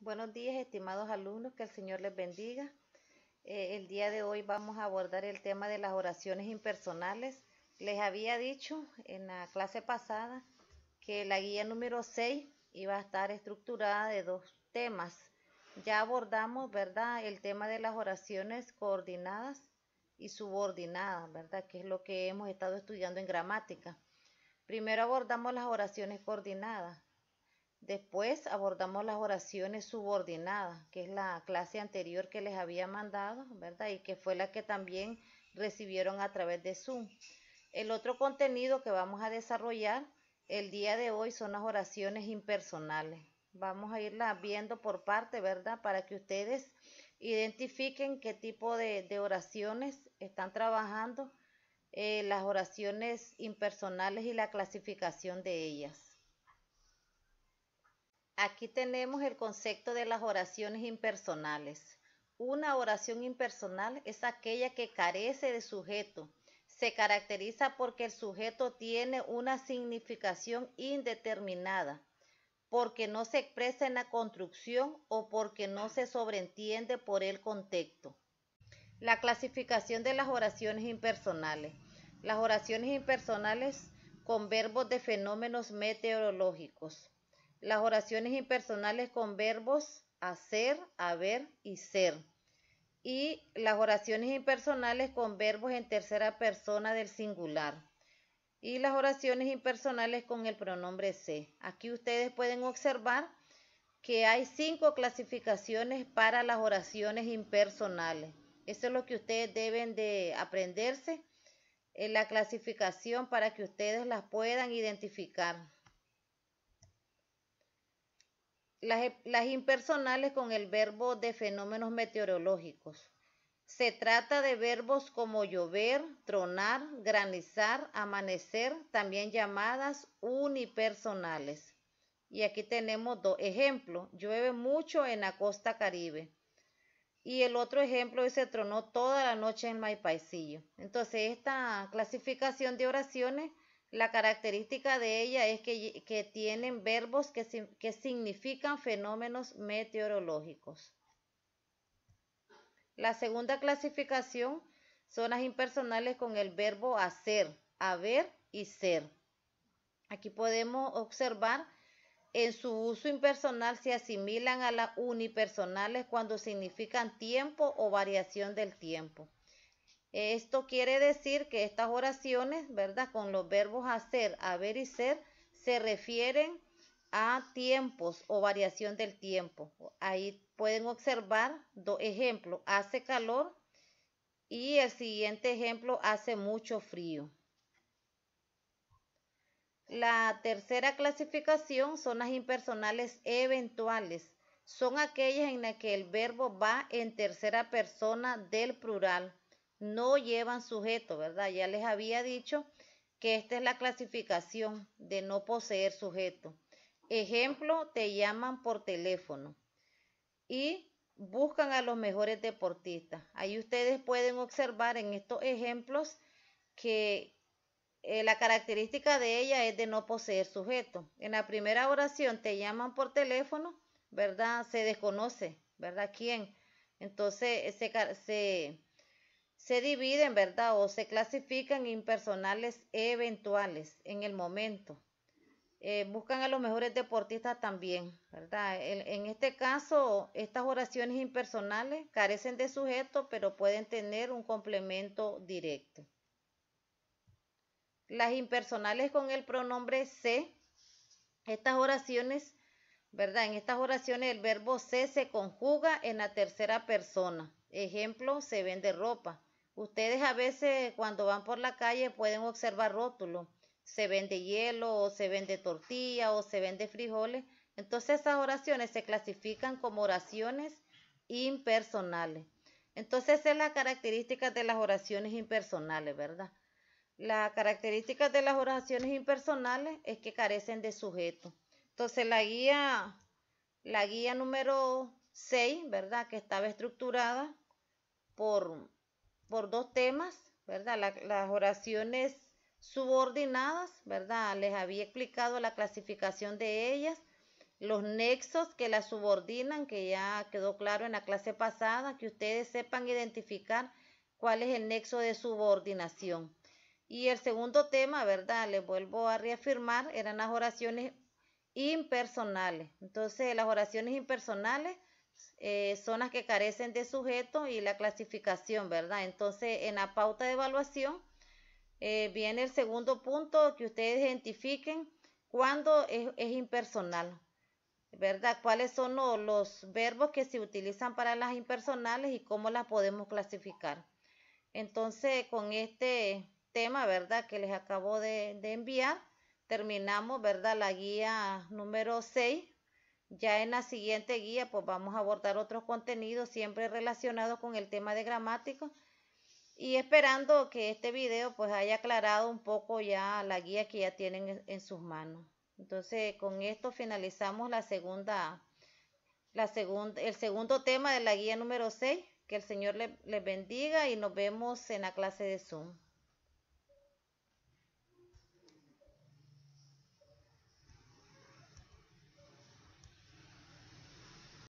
Buenos días, estimados alumnos, que el Señor les bendiga. El día de hoy vamos a abordar el tema de las oraciones impersonales. Les había dicho en la clase pasada que la guía número 6 iba a estar estructurada de dos temas. Ya abordamos, ¿verdad?, el tema de las oraciones coordinadas y subordinadas, ¿verdad?, que es lo que hemos estado estudiando en gramática. Primero abordamos las oraciones coordinadas. Después abordamos las oraciones subordinadas, que es la clase anterior que les había mandado, ¿verdad? Y que fue la que también recibieron a través de Zoom. El otro contenido que vamos a desarrollar el día de hoy son las oraciones impersonales. Vamos a irlas viendo por parte, ¿verdad? Para que ustedes identifiquen qué tipo de oraciones están trabajando, las oraciones impersonales y la clasificación de ellas. Aquí tenemos el concepto de las oraciones impersonales. Una oración impersonal es aquella que carece de sujeto. Se caracteriza porque el sujeto tiene una significación indeterminada, porque no se expresa en la construcción o porque no se sobreentiende por el contexto. La clasificación de las oraciones impersonales. Las oraciones impersonales con verbos de fenómenos meteorológicos. Las oraciones impersonales con verbos hacer, haber y ser. Y las oraciones impersonales con verbos en tercera persona del singular. Y las oraciones impersonales con el pronombre se. Aquí ustedes pueden observar que hay 5 clasificaciones para las oraciones impersonales. Eso es lo que ustedes deben de aprenderse en la clasificación para que ustedes las puedan identificar. Las impersonales con el verbo de fenómenos meteorológicos. Se trata de verbos como llover, tronar, granizar, amanecer, también llamadas unipersonales. Y aquí tenemos dos ejemplos. Llueve mucho en la costa Caribe. Y el otro ejemplo es se tronó toda la noche en Maipaisillo. Entonces, esta clasificación de oraciones, la característica de ella es que tienen verbos que significan fenómenos meteorológicos. La segunda clasificación son las impersonales con el verbo hacer, haber y ser. Aquí podemos observar en su uso impersonal se asimilan a las unipersonales cuando significan tiempo o variación del tiempo. Esto quiere decir que estas oraciones, ¿verdad?, con los verbos hacer, haber y ser, se refieren a tiempos o variación del tiempo. Ahí pueden observar dos ejemplos, hace calor y el siguiente ejemplo, hace mucho frío. La tercera clasificación son las impersonales eventuales. Son aquellas en las que el verbo va en tercera persona del plural. No llevan sujeto, ¿verdad? Ya les había dicho que esta es la clasificación de no poseer sujeto. Ejemplo, te llaman por teléfono y buscan a los mejores deportistas. Ahí ustedes pueden observar en estos ejemplos que la característica de ella es de no poseer sujeto. En la primera oración te llaman por teléfono, ¿verdad? Se desconoce, ¿verdad? ¿Quién? Entonces se dividen, ¿verdad? O se clasifican impersonales eventuales en el momento. Buscan a los mejores deportistas también, ¿verdad? En este caso, estas oraciones impersonales carecen de sujeto, pero pueden tener un complemento directo. Las impersonales con el pronombre se, estas oraciones, ¿verdad? En estas oraciones el verbo se conjuga en la tercera persona. Ejemplo, se vende ropa. Ustedes a veces cuando van por la calle pueden observar rótulos. Se vende hielo, o se vende tortilla, o se vende frijoles. Entonces esas oraciones se clasifican como oraciones impersonales. Entonces esa es la característica de las oraciones impersonales, ¿verdad? La característica de las oraciones impersonales es que carecen de sujeto. Entonces la guía número 6, ¿verdad?, que estaba estructurada por dos temas, ¿verdad? Las oraciones subordinadas, ¿verdad? Les había explicado la clasificación de ellas los nexos que la subordinan, que ya quedó claro en la clase pasada, que ustedes sepan identificar cuál es el nexo de subordinación. Y el segundo tema, ¿verdad? Les vuelvo a reafirmar, eran las oraciones impersonales. Entonces, las oraciones impersonales son las que carecen de sujeto y la clasificación, ¿verdad? Entonces, en la pauta de evaluación viene el segundo punto, que ustedes identifiquen cuándo es impersonal, ¿verdad? ¿Cuáles son los verbos que se utilizan para las impersonales y cómo las podemos clasificar? Entonces, con este tema, ¿verdad? Que les acabo de enviar, terminamos, ¿verdad? La guía número 6. Ya en la siguiente guía, pues vamos a abordar otros contenidos siempre relacionados con el tema de gramática y esperando que este video pues haya aclarado un poco ya la guía que ya tienen en sus manos. Entonces, con esto finalizamos el segundo tema de la guía número 6. Que el Señor les bendiga y nos vemos en la clase de Zoom.